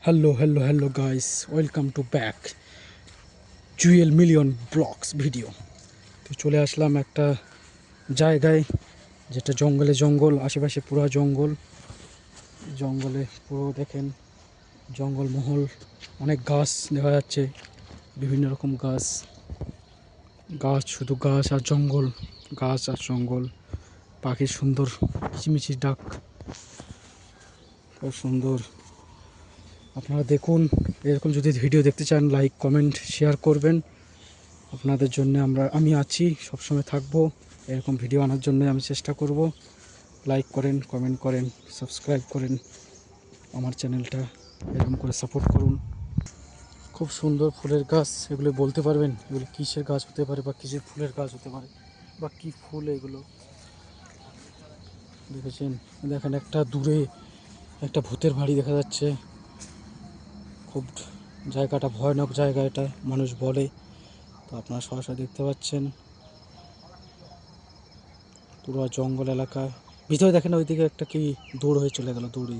Hello guys, welcome to back Jewel million blogs video. তো চলে আসলাম একটা জায়গায় যেটা জঙ্গল, আশেপাশে পুরো জঙ্গলে পুরো দেখেন জঙ্গলমহল, অনেক গাছ দেখা যাচ্ছে, বিভিন্ন রকম গাছ শুধু গাছ আর জঙ্গল, পাখির সুন্দর কিচিমিচি ডাক, খুব সুন্দর। আপনারা দেখুন, এরকম যদি ভিডিও দেখতে চান লাইক কমেন্ট শেয়ার করবেন। আপনাদের জন্য আমি আছি, সবসময় থাকবো। এরকম ভিডিও আনার জন্য আমি চেষ্টা করব। লাইক করেন, কমেন্ট করেন, সাবস্ক্রাইব করেন আমার চ্যানেলটা, এরকম করে সাপোর্ট করুন। খুব সুন্দর ফুলের গাছ, এগুলো বলতে পারবেন এগুলো কিসের গাছ হতে পারে বা কিসের ফুলের গাছ হতে পারে বা কী ফুল এগুলো দেখেছেন? দেখেন একটা দূরে একটা ভূতের বাড়ি দেখা যাচ্ছে। খুব জায়গাটা ভয়ানক জায়গা, এটা মানুষ বলে। তো আপনারা সরাসরি দেখতে পাচ্ছেন পুরো জঙ্গল এলাকা। ভিতরে দেখেন ওইদিকে একটা কি দৌড় হয়ে চলে গেল, দৌড়ে